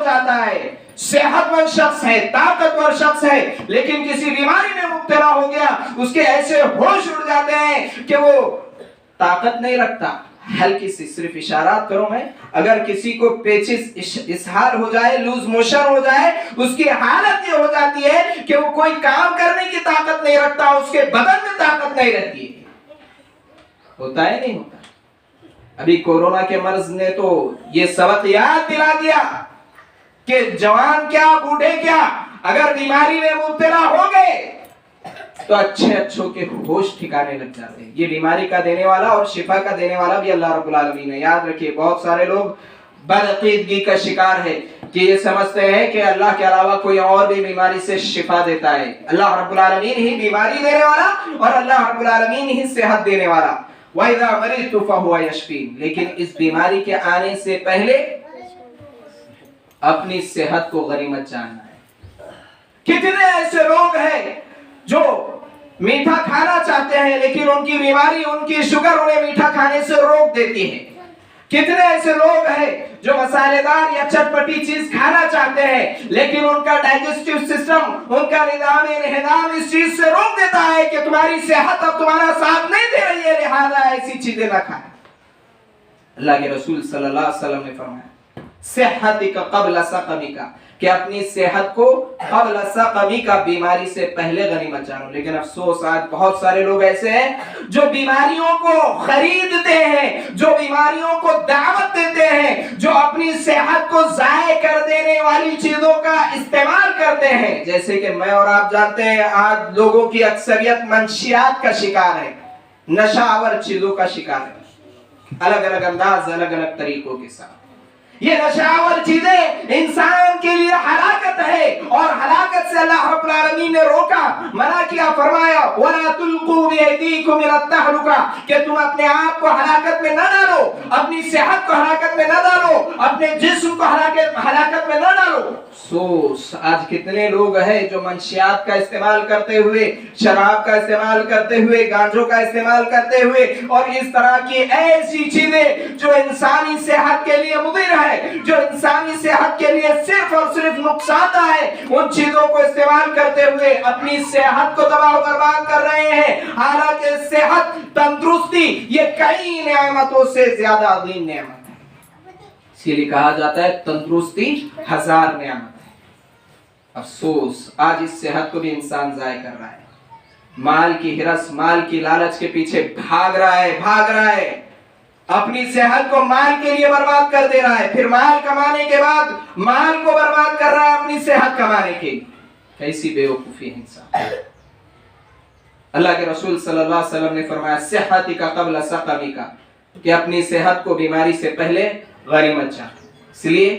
جاتا ہے، صحت مند شخص ہے، طاقتور شخص ہے، لیکن کسی بیماری میں مبتلا ہو گیا، اس کے ایسے ہوش اڑ جاتے ہیں کہ وہ طاقت نہیں رکھتا. ہلکی سی صرف اشارات کروں میں، اگر کسی کو پیچس اسہال ہو جائے، لوز موشن ہو جائے، اس کی حالت یہ ہو جاتی ہے کہ وہ کوئی کام کرنے کی طاقت نہیں رکھتا، اس کے بدن میں طاقت نہیں رہتی ہے. ہوتا ہے نہیں ہوتا؟ ابھی کورونا کے مرض نے تو یہ سبق یاد دلا دیا کہ جوان کیا بوڑھے کیا اگر بیماری میں مبتلا ہو گئے تو اچھوں کے ہوش ٹھکانے لگ جاتے ہیں. یہ بیماری کا دینے والا اور شفا کا دینے والا بھی اللہ رب العالمین ہے. یاد رکھیے، بہت سارے لوگ بدعقیدگی کا شکار ہے کہ یہ سمجھتے ہیں کہ اللہ کے علاوہ کوئی اور بھی بیماری سے شفا دیتا ہے. اللہ رب العالمین ہی بیماری دینے والا اور اللہ رب العالمین ہی صحت دینے والا. وَإِذَا مَرِضْتُ فَهُوَ يَشْفِينِ. لیکن اس بیماری کے آنے سے پہلے اپنی صحت کو غنیمت جاننا ہے. کتنے ایسے لوگ ہیں جو میٹھا کھانا چاہتے ہیں لیکن ان کی بیماری، ان کی شوگر انہیں میٹھا کھانے سے روک دیتی ہے. کتنے ایسے لوگ ہیں جو مسالے دار یا چٹپٹی چیز کھانا چاہتے ہیں لیکن ان کا ڈائجسٹیو سسٹم، ان کا نظام انہضام اس چیز سے روک دیتا ہے کہ تمہاری صحت اب تمہارا ساتھ نہیں دے رہی ہے، لہذا ایسی چیزیں نہ کھائیں. اللہ کے رسول صلی اللہ علیہ وسلم نے فرمایا صحتک قبل سقمک، کہ اپنی صحت کو قبل سقمک، بیماری سے پہلے غنیمت جانو. لیکن افسوس آج بہت سارے لوگ ایسے ہیں جو بیماریوں کو خریدتے ہیں، جو بیماریوں کو دعوت دیتے ہیں، جو اپنی صحت کو ضائع کر دینے والی چیزوں کا استعمال کرتے ہیں. جیسے کہ میں اور آپ جانتے ہیں آج لوگوں کی اکثریت منشیات کا شکار ہے، نشہ آور چیزوں کا شکار ہے، الگ الگ انداز، الگ الگ طریقوں کے ساتھ. یہ نشاور چیزیں انسان کے لیے ہلاکت ہے، اور ہلاکت سے اللہ رب العالمین نے روکا، منع کیا، فرمایا وَلَا تُلْقُوا بِأَيْدِيكُمْ إِلَى التَّهْلُكَةِ، کہ تم اپنے آپ کو ہلاکت میں نہ ڈالو، اپنی صحت کو ہلاکت میں نہ ڈالو، اپنے جسم کو ہلاکت میں نہ ڈالو. افسوس آج کتنے لوگ ہیں جو منشیات کا استعمال کرتے ہوئے، شراب کا استعمال کرتے ہوئے، گانجوں کا استعمال کرتے ہوئے اور اس طرح کی ایسی چیزیں جو انسانی صحت کے لیے مضر ہے، جو انسانی صحت کے لیے صرف اور صرف نقصان دہ ہے، ان چیزوں کو استعمال کرتے ہوئے اپنی صحت کو تباہ و برباد کر رہے ہیں. حالانکہ صحت، تندرستی یہ کئی نعمتوں سے زیادہ عظیم نعمت ہے. اسی لیے کہا جاتا ہے تندرستی 1000 نعمت ہے. افسوس آج اس صحت کو بھی انسان ضائع کر رہا ہے. مال کی ہرس، مال کی لالچ کے پیچھے بھاگ رہا ہے، اپنی صحت کو مال کے لیے برباد کر دے رہا ہے، پھر مال کمانے کے بعد مال کو برباد کر رہا ہے اپنی صحت کمانے کے لیے. کیسی بے وقوفی ہے انسان. اللہ کے رسول صلی اللہ علیہ وسلم نے فرمایا صحتک قبل سقمک، کہ اپنی صحت کو بیماری سے پہلے غنیمت جان. اس لیے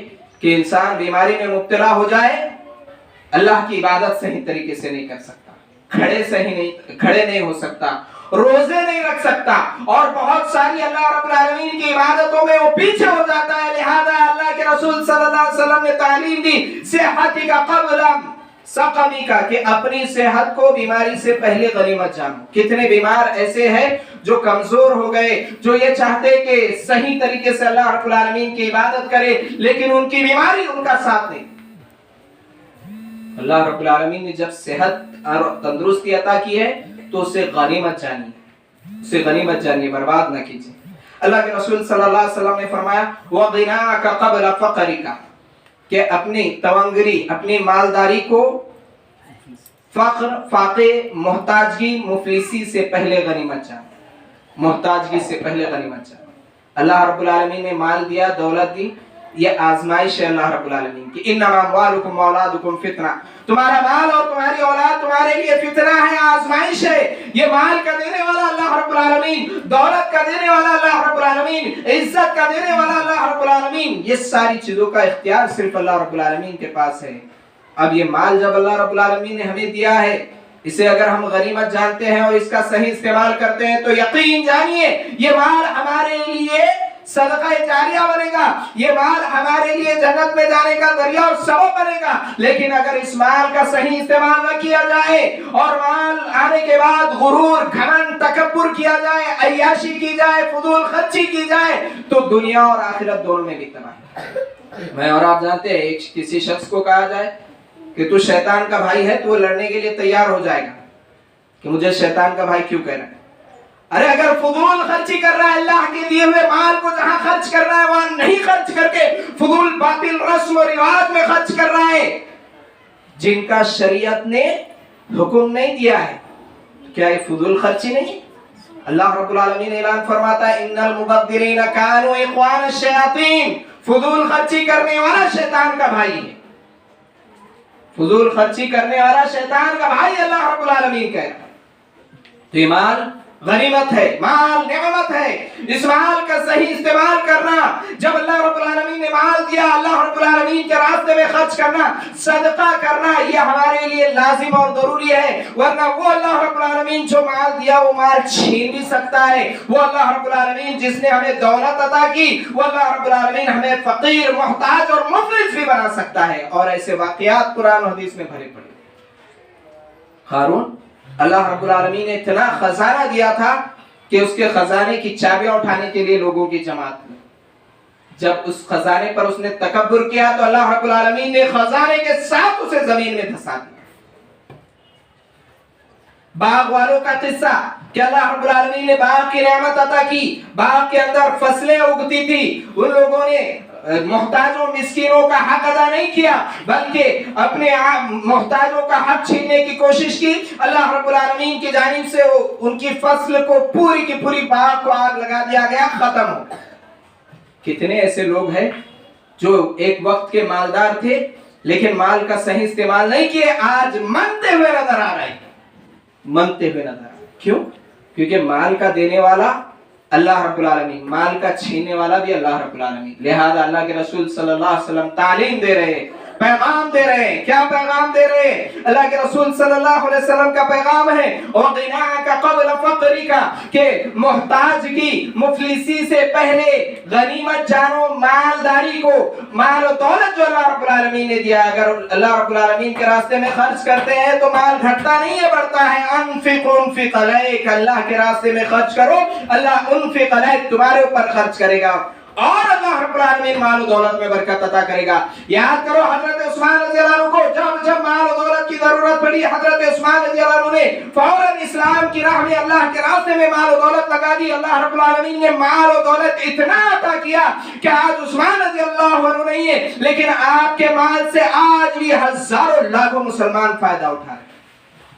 کہ انسان بیماری میں مبتلا ہو جائے، اللہ کی عبادت صحیح طریقے سے نہیں کر سکتا، کھڑے نہیں ہو سکتا، روزے نہیں رکھ سکتا، اور بہت ساری اللہ رب العالمین کی عبادتوں میں وہ پیچھے ہو جاتا ہے. لہذا اللہ کے رسول صلی اللہ علیہ وسلم نے تعلیم دی صحت کا قبل سقمی کا، کہ اپنی صحت کو بیماری سے پہلے غنیمت جانو. کتنے بیمار ایسے ہیں جو کمزور ہو گئے، جو یہ چاہتے کہ صحیح طریقے سے اللہ رب العالمین کی عبادت کرے لیکن ان کی بیماری ان کا ساتھ نہیں. اللہ رب العالمین نے جب صحت اور تندرستی عطا کی ہے تو اسے غنیمت جانیے، برباد نہ کیجیے. اللہ کے رسول صلی اللہ علیہ وسلم نے فرمایا وَغِنَاكَ قَبْلَ فَقْرِكَ، کہ اپنی تونگری، اپنی مالداری کو فقر، فاقے، محتاجگی، مفلسی سے پہلے غنیمت جان. محتاجگی سے پہلے غنیمت جان. اللہ رب العالمین نے مال دیا، دولت دی، یہ آزمائش ہے اللہ رب العالمین کی. انما اموالکم واولادکم فتنہ، تمہارا مال اور تمہاری اولاد تمہارے لیے فتنہ ہے، آزمائش ہے. یہ مال کا دینے والا اللہ رب العالمین، دولت کا دینے والا اللہ رب العالمین، عزت کا دینے والا اللہ رب العالمین. یہ ساری چیزوں کا اختیار صرف اللہ رب العالمین کے پاس ہے. اب یہ مال جب اللہ رب العالمین نے ہمیں دیا ہے، اسے اگر ہم غنیمت جانتے ہیں اور اس کا صحیح استعمال کرتے ہیں تو یقین جانیے یہ مال ہمارے لیے صدقہ جاریہ بنے گا، یہ مال ہمارے لیے جنت میں جانے کا ذریعہ اور سبب بنے گا. لیکن اگر اس مال کا صحیح استعمال نہ کیا جائے اور مال آنے کے بعد غرور، گھمنڈ، تکبر کیا جائے، عیاشی کی جائے، فضول خرچی کی جائے تو دنیا اور آخرت دونوں میں بھی تباہی. میں اور آپ جانتے ہیں کسی شخص کو کہا جائے کہ تو شیطان کا بھائی ہے تو وہ لڑنے کے لیے تیار ہو جائے گا کہ مجھے شیطان کا بھائی کیوں کہہ رہا ہے. ارے اگر فضول خرچی کر رہا ہے اللہ کے دیے ہوئے مال کو جہاں خرچ کر رہا ہے وہاں نہیں خرچ کر کے فضول باطل رسم و رواج میں خرچ کر رہا ہے جن کا شریعت نے حکم نہیں دیا ہے، کیا یہ فضول خرچی نہیں؟ اللہ رب العالمین اعلان فرماتا ہے ان المبذرین کانوا اخوان الشیاطین، فضول خرچی کرنے والا شیطان کا بھائی ہے. فضول خرچی کرنے والا شیطان کا بھائی اللہ رب العالمین کہہ رہا ہے. تو یہ مال غنیمت ہے، مال نعمت ہے، اس مال کا صحیح استعمال کرنا. جب اللہ رب العالمین نے مال دیا اللہ رب العالمین کے راستے میں خرچ کرنا، صدقہ کرنا، یہ ہمارے لیے لازم اور ضروری ہے. ورنہ وہ اللہ رب العالمین جو مال دیا وہ مال چھین بھی سکتا ہے. وہ اللہ رب العالمین جس نے ہمیں دولت عطا کی وہ اللہ رب العالمین ہمیں فقیر، محتاج اور مفلس بھی بنا سکتا ہے. اور ایسے واقعات قرآن و حدیث میں بھرے پڑے. قارون اللہ رب العالمین نے اتنا خزانہ دیا تھا کہ اس کے خزانے کی چابیاں اٹھانے کے لیے لوگوں کی جماعت میں. جب اس خزانے پر اس نے تکبر کیا تو اللہ رب العالمین نے خزانے کے ساتھ اسے زمین میں دھسا دیا. باغ والوں کا قصہ کہ اللہ رب العالمین نے باغ کی نعمت عطا کی، باغ کے اندر فصلیں اگتی تھی، ان لوگوں نے محتاجوں مسکینوں کا حق ادا نہیں کیا بلکہ اپنے محتاجوں کا حق چھیننے کی کوشش کی. اللہ رب العالمین کی جانب سے ان کی فصل کو پوری کی پوری باغ کو آگ لگا دیا گیا، ختم ہو. کتنے ایسے لوگ ہیں جو ایک وقت کے مالدار تھے لیکن مال کا صحیح استعمال نہیں کیے، آج منتے ہوئے نظر آ رہے ہیں. منتے ہوئے نظر آ رہے ہیں. کیوں؟ کیونکہ مال کا دینے والا اللہ رب العالمین، مال کا چھیننے والا بھی اللہ رب العالمین. لہذا اللہ کے رسول صلی اللہ علیہ وسلم تعلیم دے رہے ہیں، پیغام دے رہے ہیں. کیا پیغام دے رہے ہیں؟ اللہ کے رسول صلی اللہ علیہ وسلم کا پیغام ہے وَغِنَاكَ قَبْلَ فَقْرِكَ، کہ محتاج کی مفلسی سے پہلے غنیمت جانو مالداری کو، مال و دولت جو اللہ رب العالمین نے دیا اگر اللہ رب العالمین کے راستے میں خرچ کرتے ہیں تو مال گھٹتا نہیں ہے، بڑھتا ہے. انفق علیک، اللہ کے راستے میں خرچ کرو، اللہ انفق علیک تمہارے اوپر خرچ کرے گا اور اللہ رب العالمین مال و دولت میں برکت عطا کرے گا. یاد کرو حضرت عثمان رضی اللہ عنہ کو جب مال و دولت کی ضرورت پڑی حضرت عثمان رضی اللہ عنہ نے فوراً اسلام کی راہ میں اللہ کے راستے میں مال و دولت لگا دی. اللہ رب العالمین نے مال و دولت اتنا عطا کیا کہ آج عثمان رضی اللہ عنہ نہیں ہے لیکن آپ کے مال سے آج بھی ہزاروں لاکھوں مسلمان فائدہ اٹھا رہے ہیں.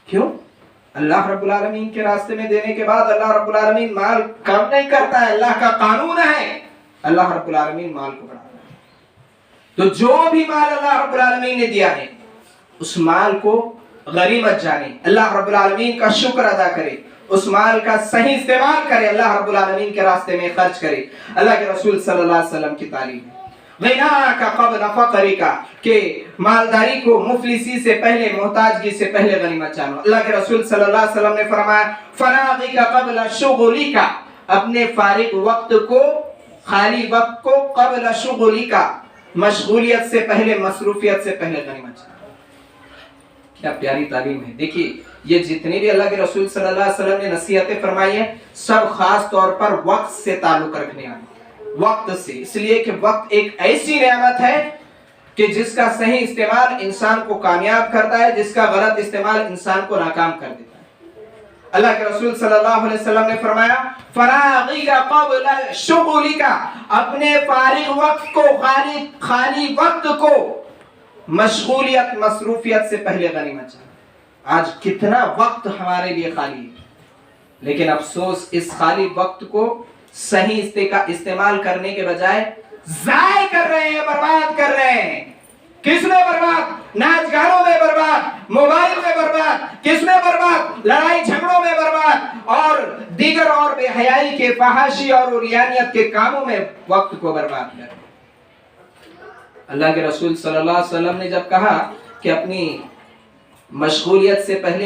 کیوں؟ اللہ رب العالمین کے راستے میں دینے کے بعد اللہ رب العالمین مال کم نہیں کرتا ہے، اللہ کا قانون ہے اللہ رب العالمین مال کو بڑھاتا ہے. تو جو بھی مال اللہ رب العالمین نے دیا ہے اس مال کو غنیمت جانے، اللہ رب العالمین کا شکر ادا کرے، اس مال کا صحیح استعمال کرے، اللہ رب العالمین کے راستے میں خرچ کرے. اللہ کے رسول صلی اللہ علیہ وسلم کی تعلیم ہے غناک قبل فقرک، کہ مالداری کو مفلسی سے پہلے، محتاجگی سے پہلے غنیمت جانو. اللہ کے رسول صلی اللہ علیہ وسلم نے فرمایا فراغک قبل شغلک، اپنے فارغ وقت کو، خالی وقت کو، قبل شغلک، مشغولیت سے پہلے، مصروفیت سے پہلے غنیمت جانو. کیا پیاری تعلیم ہے. دیکھیے یہ جتنی بھی اللہ کے رسول صلی اللہ علیہ وسلم نے نصیحتیں فرمائی ہیں سب خاص طور پر وقت سے تعلق رکھنے والی، وقت سے. اس لیے کہ وقت ایک ایسی نعمت ہے کہ جس کا صحیح استعمال انسان کو کامیاب کرتا ہے، جس کا غلط استعمال انسان کو ناکام کر دیتا ہے. اللہ کے رسول صلی اللہ علیہ وسلم نے فرمایا فراغک قبل شغلک، اپنے فارغ وقت کو، خالی وقت کو مشغولیت، مصروفیت سے پہلے غنیمت جانو. آج کتنا وقت ہمارے لیے خالی ہے لیکن افسوس اس خالی وقت کو صحیح استعمال کرنے کے بجائے ضائع کر رہے ہیں، برباد کر رہے ہیں. کس میں برباد؟ ناچ گانوں میں برباد، موبائل میں برباد. کس میں برباد؟ لڑائی جھگڑوں میں برباد اور دیگر اور بے حیائی کے، فحاشی اور عریانیت کے کاموں میں وقت کو برباد کر. اللہ کے رسول صلی اللہ علیہ وسلم نے جب کہا کہ اپنی مشغولیت سے پہلے